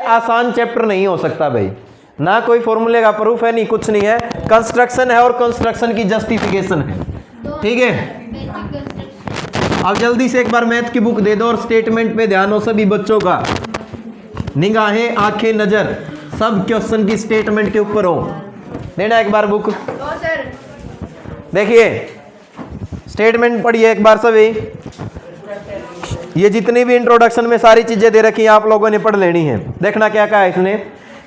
आसान चैप्टर नहीं हो सकता भाई, ना कोई फॉर्मूले का प्रूफ है, नहीं कुछ नहीं है, कंस्ट्रक्शन है और कंस्ट्रक्शन की जस्टिफिकेशन है, ठीक है। अब जल्दी से एक बार मैथ की बुक दे दो और स्टेटमेंट पे ध्यान हो सभी बच्चों का, निगाहें आंखें नजर सब क्वेश्चन की स्टेटमेंट के ऊपर हो। देना एक बार बुक, देखिए स्टेटमेंट पढ़िए एक बार सभी। ये जितनी भी इंट्रोडक्शन में सारी चीजें दे रखी हैं आप लोगों ने पढ़ लेनी है। देखना क्या कहा है इसने,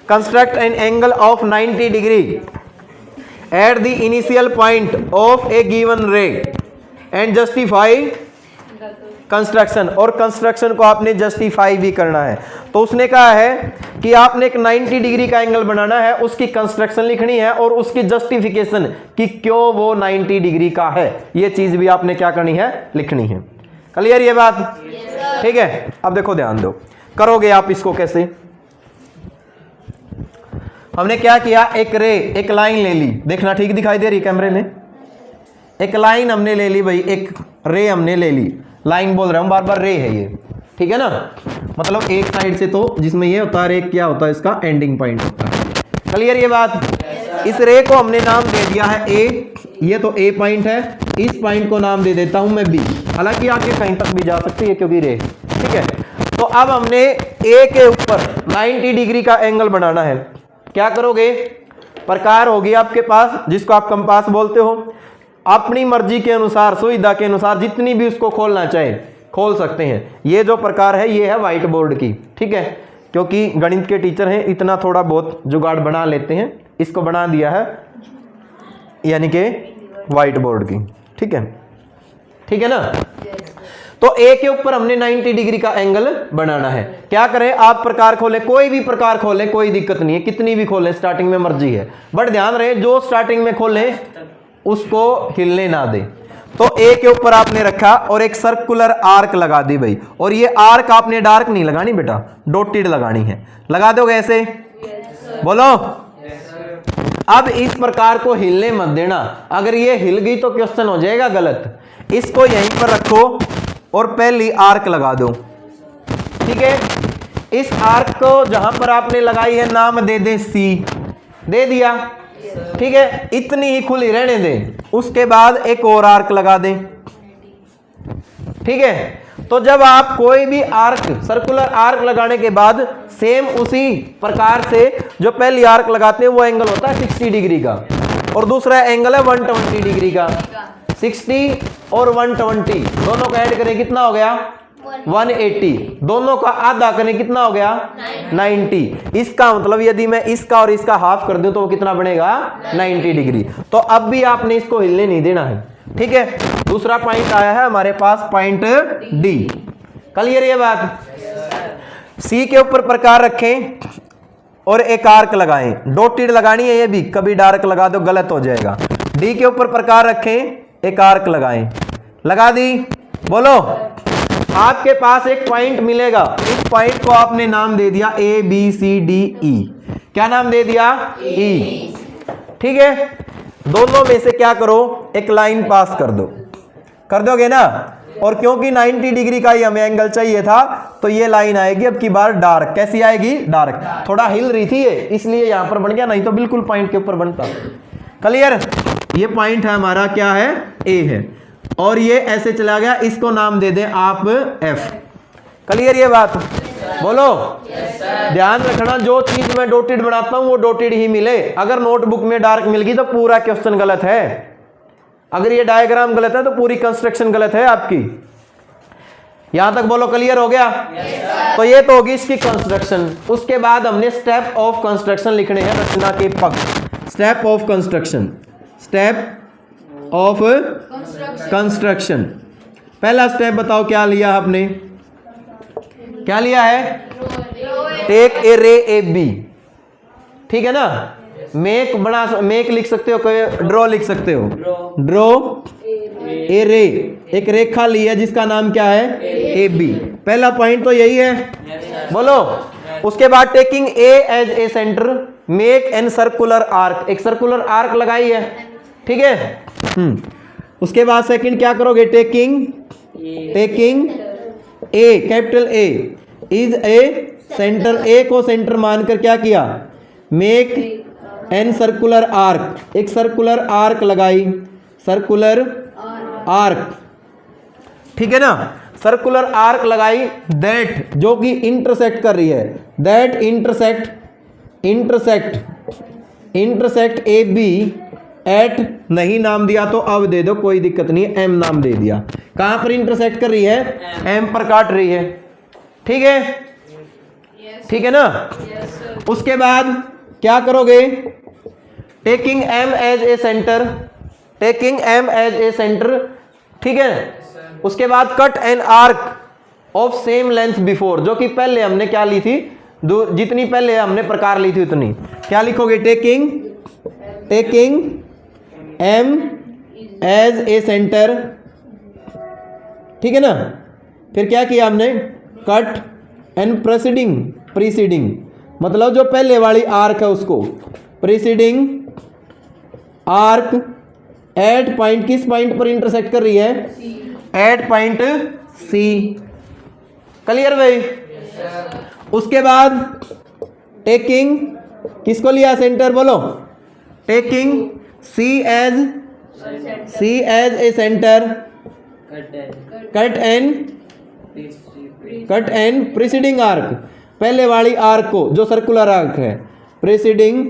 construct an angle of 90 degree at the initial point of A given रे एंड जस्टिफाई कंस्ट्रक्शन, और कंस्ट्रक्शन को आपने जस्टिफाई भी करना है। तो उसने कहा है कि आपने एक 90 डिग्री का एंगल बनाना है, उसकी कंस्ट्रक्शन लिखनी है और उसकी जस्टिफिकेशन कि क्यों वो 90 डिग्री का है, ये चीज भी आपने क्या करनी है, लिखनी है। क्लियर ये बात? ठीक है। अब देखो ध्यान दो, करोगे आप इसको कैसे। हमने क्या किया, एक रे एक लाइन ले ली, देखना ठीक दिखाई दे रही कैमरे में, एक लाइन हमने ले ली भाई, एक रे हमने ले ली, लाइन बोल रहा हूं बार बार, रे है ये, ठीक है ना, मतलब एक साइड से तो जिसमें ये होता है, एक क्या होता है इसका एंडिंग पॉइंट होता है। क्लियर ये बात? इस रे को हमने नाम दे दिया है ए, ये तो ए पॉइंट है, इस पॉइंट को नाम दे देता हूं मैं बी, हालांकि आगे कहीं तक भी जा सकती है क्योंकि रे, ठीक है। तो अब हमने ए के ऊपर 90 डिग्री का एंगल बनाना है। क्या करोगे, प्रकार होगी आपके पास जिसको आप कंपास बोलते हो, अपनी मर्जी के अनुसार सुविधा के अनुसार जितनी भी उसको खोलना चाहे खोल सकते हैं। ये जो प्रकार है ये है व्हाइट बोर्ड की, ठीक है, क्योंकि गणित के टीचर हैं इतना थोड़ा बहुत जुगाड़ बना लेते हैं, इसको बना दिया है यानी कि व्हाइट बोर्ड की, ठीक है, ठीक है ना। तो ए के ऊपर हमने 90 डिग्री का एंगल बनाना है। क्या करें, आप प्रकार खोले, कोई भी प्रकार खोले कोई दिक्कत नहीं है, कितनी भी खोले, स्टार्टिंग में मर्जी है, बट ध्यान रहे जो स्टार्टिंग में खोले उसको हिलने ना दे। तो ए के ऊपर आपने रखा और एक सर्कुलर आर्क लगा दी भाई, और ये आर्क आपने डार्क नहीं लगानी बेटा, डॉटेड लगानी है। लगा दोगे ऐसे? बोलो। अब इस प्रकार को हिलने मत देना, अगर ये हिल गई तो क्वेश्चन हो जाएगा गलत। इसको यहीं पर रखो और पहली आर्क लगा दो, ठीक है। इस आर्क को जहां पर आपने लगाई है नाम दे दे सी, दे दिया, ठीक है, इतनी ही खुली रहने दें। उसके बाद एक और आर्क लगा दें, ठीक है। तो जब आप कोई भी आर्क सर्कुलर आर्क लगाने के बाद सेम उसी प्रकार से जो पहली आर्क लगाते हैं वो एंगल होता है 60 डिग्री का, और दूसरा एंगल है 120 डिग्री का। 60 और 120 दोनों का ऐड करें कितना हो गया, 180, दोनों का आधा करें कितना हो गया, 90। इसका मतलब यदि मैं इसका और इसका हाफ कर दूं तो वो कितना बनेगा, 90 डिग्री। तो अब भी आपने इसको हिलने नहीं देना है, ठीक है। दूसरा पॉइंट आया है हमारे पास, पॉइंट डी। क्लियर ये बात? सी के ऊपर प्रकार रखें और एक आर्क लगाएं, डॉटेड लगानी है, ये भी कभी डार्क लगा दो गलत हो जाएगा। डी के ऊपर प्रकार रखें, एक आर्क लगाएं, लगा दी। बोलो, आपके पास एक पॉइंट मिलेगा, इस पॉइंट को आपने नाम दे दिया ए बी सी डी ई। क्या नाम दे दिया, ई, ठीक है। दोनों में से क्या करो, एक लाइन पास कर दो, कर दोगे ना। और क्योंकि 90 डिग्री का ही हमें एंगल चाहिए था तो ये लाइन आएगी अब की बार डार्क। कैसी आएगी, डार्क। थोड़ा हिल रही थी ये इसलिए यहां पर बन गया, नहीं तो बिल्कुल पॉइंट के ऊपर बनता। क्लियर? ये पॉइंट है हमारा, क्या है, ए है, और ये ऐसे चला गया, इसको नाम दे दें आप एफ। क्लियर ये बात? बोलो। ध्यान रखना जो चीज मैं डॉटेड बनाता हूं वो डॉटेड ही मिले। अगर नोटबुक में डार्क मिल गई तो पूरा क्वेश्चन गलत है, अगर ये डायग्राम गलत है तो पूरी कंस्ट्रक्शन गलत है आपकी। यहां तक बोलो, क्लियर हो गया? तो ये तो होगी इसकी कंस्ट्रक्शन। उसके बाद हमने स्टेप ऑफ कंस्ट्रक्शन लिखने हैं, रचना के पक्ष। Step of construction, step of construction. पहला स्टेप बताओ क्या लिया आपने, क्या लिया है, टेक ए रे ए बी, ठीक है ना। मेक बना, मेक लिख सकते हो, ड्रॉ लिख सकते हो, ड्रॉ ए रे, एक रेखा ली है जिसका नाम क्या है, ए बी। पहला पॉइंट तो यही है, बोलो। उसके बाद taking a as a centre, make an circular arc, एक सर्कुलर आर्क लगाई है, ठीक है। उसके बाद सेकंड क्या करोगे, taking a capital A is a centre A को सेंटर मानकर क्या किया, मेक एन सर्कुलर आर्क, एक सर्कुलर आर्क लगाई, सर्कुलर आर्क, ठीक है ना, सर्कुलर आर्क लगाई, दैट जो कि इंटरसेक्ट कर रही है, that intersect A B at, नहीं नाम दिया तो अब दे दो कोई दिक्कत नहीं है, एम नाम दे दिया, कहां पर इंटरसेक्ट कर रही है, एम पर काट रही है, ठीक है, ठीक है ना। उसके बाद क्या करोगे, taking M as a centre, taking M as a centre, ठीक है, उसके बाद cut an arc of same length before, जो कि पहले हमने क्या ली थी, जितनी पहले हमने प्रकार ली थी उतनी, क्या लिखोगे, taking M as a centre, ठीक है ना, फिर क्या किया हमने, कट एंड प्रीसीडिंग मतलब जो पहले वाली आर्क है उसको, प्रीसीडिंग आर्क एट पॉइंट, किस पॉइंट पर इंटरसेक्ट कर रही है, एट पॉइंट सी, क्लियर भाई। उसके बाद टेकिंग किसको लिया सेंटर, बोलो, taking C as a centre, cut and preceding arc, पहले वाली आर्क को जो सर्कुलर आर्क है, प्रीसीडिंग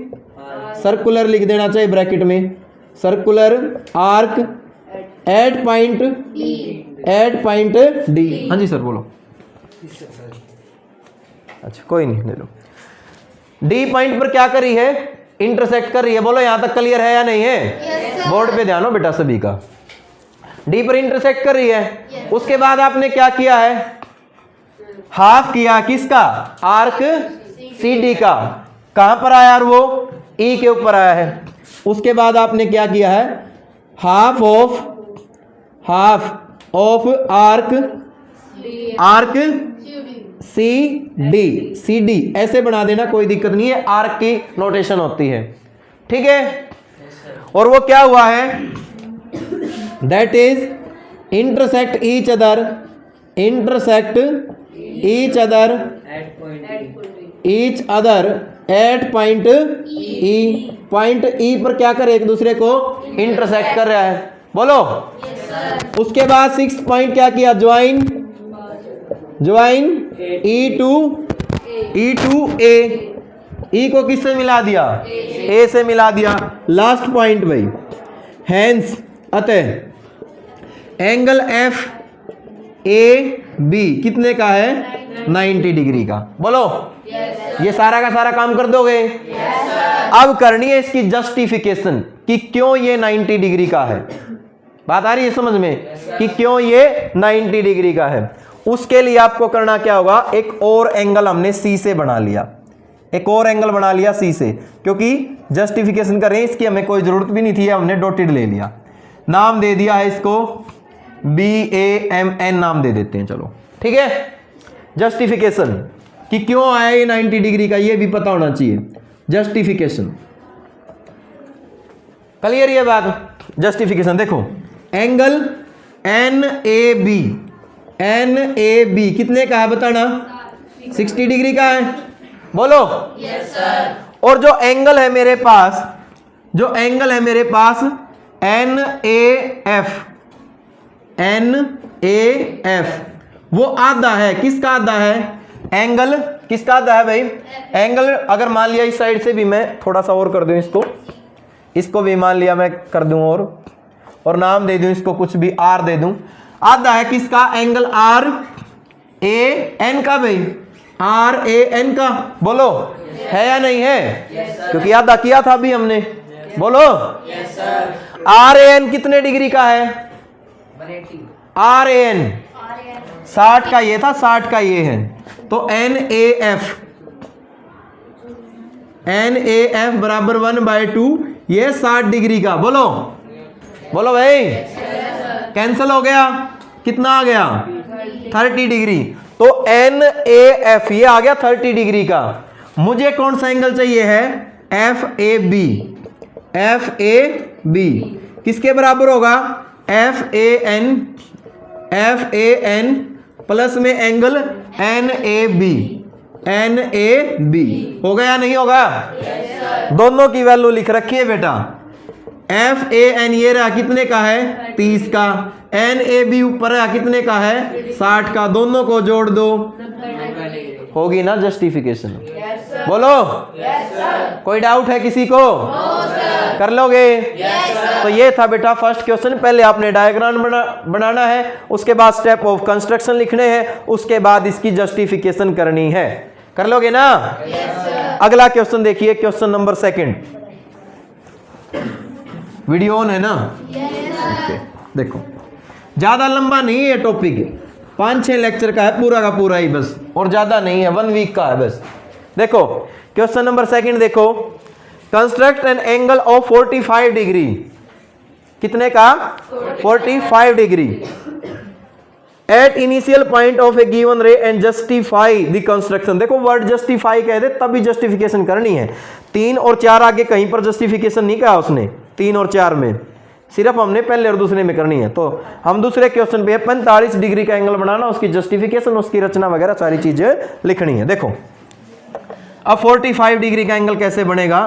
सर्कुलर लिख देना चाहिए ब्रैकेट में, circular arc at point D. हाँ जी सर बोलो। अच्छा कोई नहीं, ले लो। डी पॉइंट पर क्या कर रही है, इंटरसेक्ट कर रही है, बोलो यहां तक क्लियर है या नहीं है, बोर्ड पे ध्यान हो बेटा सभी का। डी पर इंटरसेक्ट कर रही है, उसके बाद आपने क्या किया है, हाफ किया किसका, आर्क सी डी का, कहां पर आया और वो ई के ऊपर आया है। उसके बाद आपने क्या किया है, half of arc C D ऐसे बना देना, कोई दिक्कत नहीं है, आर्क की नोटेशन होती है, ठीक है। और वो क्या हुआ है, that is intersect each other at point E, point ई पर क्या करे, एक दूसरे को इंटरसेक्ट कर रहा है, बोलो। उसके बाद 6 पॉइंट क्या किया, ज्वाइन ई टू ए, ई को किससे मिला दिया, ए से मिला दिया। लास्ट पॉइंट भाई, हैंस अतः एंगल एफ ए बी कितने का है, 90 डिग्री का, बोलो। ये सारा का सारा काम कर दोगे। अब करनी है इसकी जस्टिफिकेशन कि क्यों ये 90 डिग्री का है, बात आ रही है समझ में, कि क्यों ये 90 डिग्री का है। उसके लिए आपको करना क्या होगा, एक और एंगल हमने सी से बना लिया, एक और एंगल बना लिया सी से, क्योंकि जस्टिफिकेशन कर रहे हैं, इसकी हमें कोई जरूरत भी नहीं थी, हमने डॉटेड ले लिया, नाम दे दिया है इसको BAMN नाम दे देते हैं, चलो ठीक है। जस्टिफिकेशन कि क्यों आया ये 90 डिग्री का, ये भी पता होना चाहिए, जस्टिफिकेशन, क्लियर ये बात। जस्टिफिकेशन देखो, एंगल NAB कितने का है बताना, 60 डिग्री का है, बोलो। Yes sir. और जो एंगल है मेरे पास, NAF वो आधा है, किसका आधा है, एंगल किसका आधा है भाई, एंगल। अगर मान लिया इस साइड से भी मैं थोड़ा सा और कर दूं, इसको भी मान लिया मैं कर दूं और नाम दे दूं इसको कुछ भी, R दे दूं, आधा है किसका, एंगल RAN का भाई, RAN का, बोलो है या नहीं है, क्योंकि आधा किया था अभी हमने, बोलो। RAN कितने डिग्री का है, RAN 60 का ये था, 60 का ये है, तो NAF बराबर 1/2, ये 60 डिग्री का, बोलो भाई। कैंसिल हो गया, कितना आ गया, 30 डिग्री। तो NAF ये आ गया 30 डिग्री का। मुझे कौन सा एंगल चाहिए है, FAB किसके बराबर होगा, FAN प्लस में एंगल NAB, NAB होगा या नहीं होगा? दोनों की वैल्यू लिख रखी है बेटा। FAN ये रहा कितने का है? 30 का। NAB ऊपर रहा कितने का है? 60 का। दोनों को जोड़ दो, होगी ना जस्टिफिकेशन? बोलो। कोई डाउट है किसी को? कर लोगे? तो ये था बेटा फर्स्ट क्वेश्चन। पहले आपने डायग्राम बनाना है, उसके बाद स्टेप ऑफ कंस्ट्रक्शन लिखने हैं, उसके बाद इसकी जस्टिफिकेशन करनी है। कर लोगे ना? अगला क्वेश्चन देखिए, क्वेश्चन नंबर 2। वीडियो ऑन है ना? okay. देखो ज्यादा लंबा नहीं है टॉपिक, 5-6 लेक्चर का है पूरा का पूरा ही बस, और ज्यादा नहीं है, 1 वीक का है बस। देखो क्वेश्चन नंबर 2 देखो, construct an angle of 45 degree. कितने का? 45 degree at initial point of A given रे एंड जस्टिफाई द कंस्ट्रक्शन। देखो वर्ड जस्टिफाई कह दे तभी जस्टिफिकेशन करनी है। 3 और 4 आगे कहीं पर जस्टिफिकेशन नहीं कहा उसने, 3 और 4 में, सिर्फ हमने पहले और दूसरे में करनी है। तो हम दूसरे क्वेश्चन पे 45 डिग्री का एंगल बनाना, उसकी जस्टिफिकेशन, उसकी रचना वगैरह सारी चीजें लिखनी है। देखो अब 45 डिग्री का एंगल कैसे बनेगा?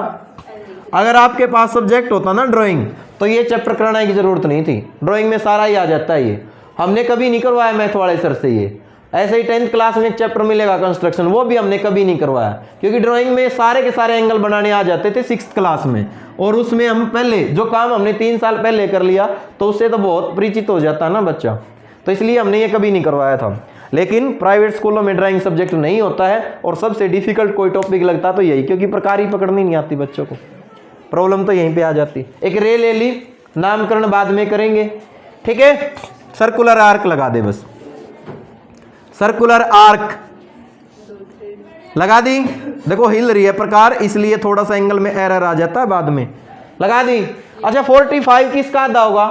अगर आपके पास सब्जेक्ट होता ना ड्राइंग, तो ये चैप्टर कराने की जरूरत नहीं थी, ड्राइंग में सारा ही आ जाता है। ये हमने कभी नहीं करवाया मैथ वाले सर से। ये ऐसे ही 10th क्लास में एक चैप्टर मिलेगा कंस्ट्रक्शन, वो भी हमने कभी नहीं करवाया, क्योंकि ड्राइंग में सारे के सारे एंगल बनाने आ जाते थे 6th क्लास में, और उसमें हम पहले जो काम हमने 3 साल पहले कर लिया, तो उससे तो बहुत परिचित हो जाता ना बच्चा, तो इसलिए हमने ये कभी नहीं करवाया था। लेकिन प्राइवेट स्कूलों में ड्राइंग सब्जेक्ट नहीं होता है, और सबसे डिफिकल्ट कोई टॉपिक लगता तो यही, क्योंकि प्रकार ही पकड़नी नहीं आती बच्चों को, प्रॉब्लम तो यहीं पे आ जाती। एक रे ले ली, नामकरण बाद में करेंगे, ठीक है। सर्कुलर आर्क लगा दे बस, सर्कुलर आर्क लगा दी। देखो हिल रही है प्रकार, इसलिए थोड़ा सा एंगल में एरर आ जाता है बाद में। लगा दी। अच्छा 45 किसका आधा होगा?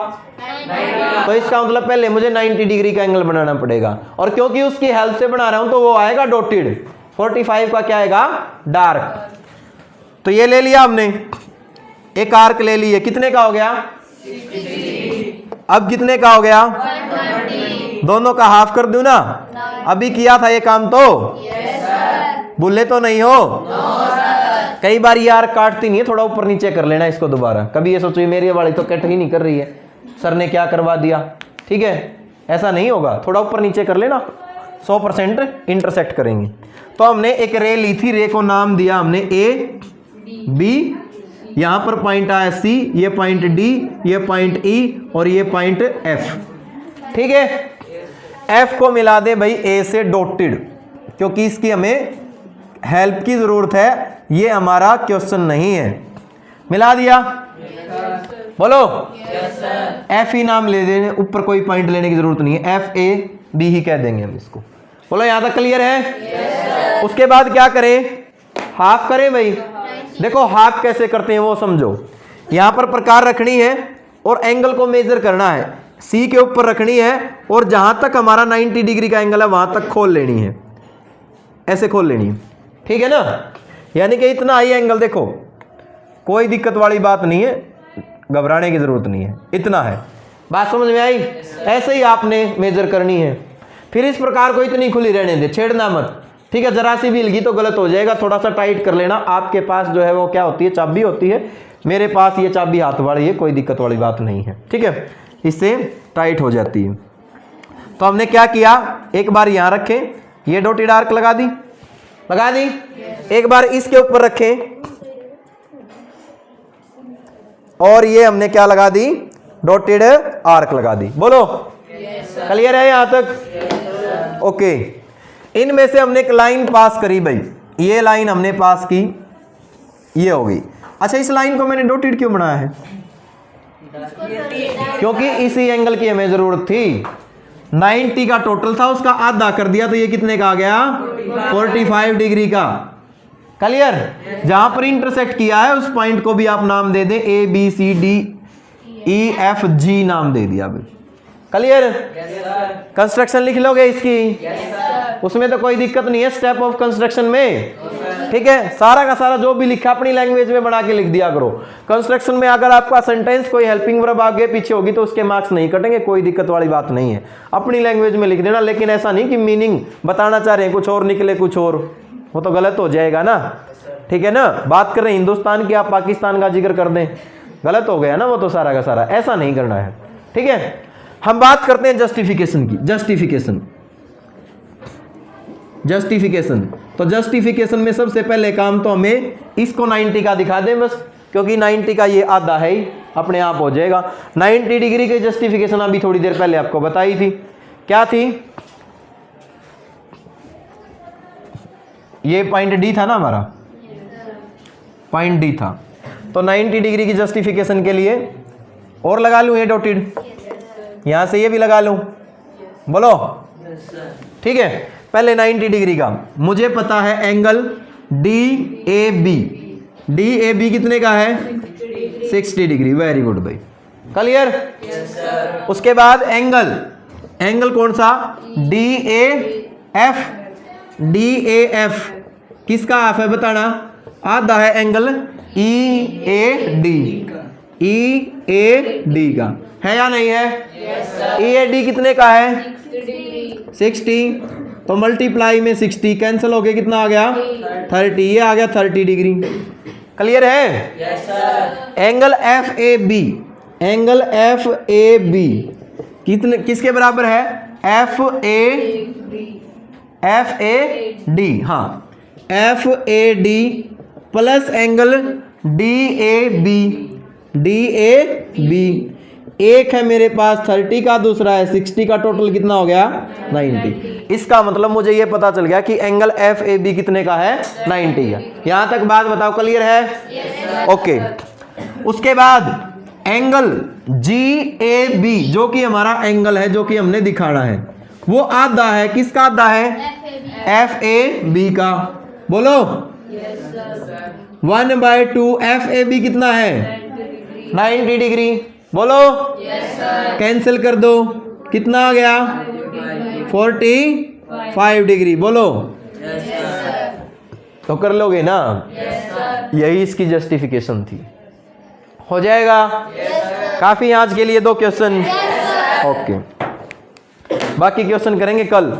तो इसका मतलब पहले मुझे 90 डिग्री का एंगल बनाना पड़ेगा, और क्योंकि उसकी हेल्प से बना रहा हूं तो वो आएगा डॉटेड। 45 का क्या आएगा? डार्क। तो ये ले लिया हमने, एक आर्क ले लिए, कितने का हो गया? 60। अब कितने का हो गया? 120। दोनों का हाफ कर दूं ना? अभी किया था ये काम तो? भूले तो नहीं हो? कई बार ये आर्क काटती नहीं है, थोड़ा ऊपर नीचे कर लेना इसको दोबारा। कभी ये सोचो मेरी वाली तो कट ही नहीं कर रही है, सर ने क्या करवा दिया, ठीक है, ऐसा नहीं होगा, थोड़ा ऊपर नीचे कर लेना, 100% इंटरसेक्ट करेंगे। तो हमने एक रे ली थी, रे को नाम दिया हमने ए बी, यहां पर पॉइंट आया सी, ये पॉइंट डी, ये पॉइंट ई, और ये पॉइंट एफ, ठीक है। एफ को मिला दे भाई ए से डॉटेड, क्योंकि इसकी हमें हेल्प की जरूरत है, ये हमारा क्वेश्चन नहीं है। मिला दिया? बोलो। एफ ही नाम ले देने, ऊपर कोई पॉइंट लेने की जरूरत नहीं है, एफ ए बी ही कह देंगे हम इसको। बोलो यहां तक क्लियर है? उसके बाद क्या करें? हाफ करें भाई। देखो हाफ कैसे करते हैं वो समझो। यहां पर प्रकार रखनी है और एंगल को मेजर करना है, सी के ऊपर रखनी है, और जहां तक हमारा 90 डिग्री का एंगल है वहां तक खोल लेनी है, ऐसे खोल लेनी है, ठीक है ना। यानी कि इतना हाई एंगल, देखो कोई दिक्कत वाली बात नहीं है, घबराने की जरूरत नहीं है, इतना है। बात समझ में आई? ऐसे ही आपने मेजर करनी है। फिर इस प्रकार को इतनी खुली रहने दे, छेड़ना मत, ठीक है। जरा सी भी हिलगी तो गलत हो जाएगा, थोड़ा सा टाइट कर लेना। आपके पास जो है वो क्या होती है? चाबी होती है, मेरे पास ये चाबी हाथ वाली है, कोई दिक्कत वाली बात नहीं है, ठीक है, इससे टाइट हो जाती है। तो हमने क्या किया, एक बार यहां रखें, ये डॉटेड आर्क लगा दी, लगा दी। एक बार इसके ऊपर रखें, और ये हमने क्या लगा दी? डॉटेड आर्क लगा दी। बोलो क्लियर है यहां तक? ओके। इनमें से हमने एक लाइन पास करी भाई, ये लाइन हमने पास की, ये हो गई। अच्छा इस लाइन को मैंने डॉटेड क्यों बनाया है? क्योंकि इसी एंगल की हमें जरूरत थी। 90 का टोटल था, उसका आधा कर दिया, तो ये कितने का आ गया? 45 डिग्री का। क्लियर? जहां पर इंटरसेक्ट किया है उस पॉइंट को भी आप नाम दे दें, A B C D E F G नाम दे दिया भाई। क्लियर? कंस्ट्रक्शन लिख लोगे इसकी? उसमें तो कोई दिक्कत नहीं है स्टेप ऑफ कंस्ट्रक्शन में, ठीक है। सारा का सारा जो भी लिखा अपनी लैंग्वेज में बना के लिख दिया करो। कंस्ट्रक्शन में अगर आपका सेंटेंस कोई हेल्पिंग वर्ब आगे पीछे होगी तो उसके मार्क्स नहीं कटेंगे, कोई दिक्कत वाली बात नहीं है, अपनी लैंग्वेज में लिख देना। लेकिन ऐसा नहीं कि मीनिंग बताना चाह रहे हैं कुछ और निकले कुछ और, वो तो गलत हो जाएगा ना, ठीक है ना। बात कर रहे हैं हिंदुस्तान की, आप पाकिस्तान का जिक्र कर दें, गलत हो गया ना वो तो सारा का सारा, ऐसा नहीं करना है, ठीक है। हम बात करते हैं जस्टिफिकेशन की। जस्टिफिकेशन तो जस्टिफिकेशन में सबसे पहले काम तो हमें इसको 90 का दिखा दें बस, क्योंकि 90 का ये आधा है ही, अपने आप हो जाएगा। 90 डिग्री की जस्टिफिकेशन अभी थोड़ी देर पहले आपको बताई थी, क्या थी? ये पॉइंट डी था ना हमारा, पॉइंट डी था। तो 90 डिग्री की जस्टिफिकेशन के लिए और लगा लूं ये डॉटेड, यहां से ये भी लगा लूं, बोलो, ठीक है। पहले 90 डिग्री का मुझे पता है एंगल DAB कितने का है? 60 डिग्री। वेरी गुड भाई, क्लियर। उसके बाद एंगल कौन सा? DAF किसका हाफ है बताना? आधा है एंगल EAD का, है या नहीं है? EAD कितने का है? 60। तो मल्टीप्लाई में 60 कैंसिल हो गया, कितना आ गया? 30। ये आ गया 30 डिग्री। क्लियर है? Yes sir. एंगल FAB कितने, किसके बराबर है? FAD, हाँ, FAD प्लस एंगल DAB। एक है मेरे पास 30 का, दूसरा है 60 का, टोटल कितना हो गया? 90। इसका मतलब मुझे ये पता चल गया कि एंगल FAB कितने का है? 90 का। यहां तक बात बताओ, क्लियर है? ओके। उसके बाद एंगल GAB जो कि हमारा एंगल है, जो कि हमने दिखाना है, वो आधा है, किसका आधा है? FAB का। बोलो 1/2 FAB कितना है? 90 डिग्री। बोलो कैंसिल कर दो, कितना आ गया? 45 डिग्री। बोलो तो कर लोगे ना? यही इसकी जस्टिफिकेशन थी। हो जाएगा? काफी आज के लिए 2 क्वेश्चन। ओके, बाकी क्वेश्चन करेंगे कल।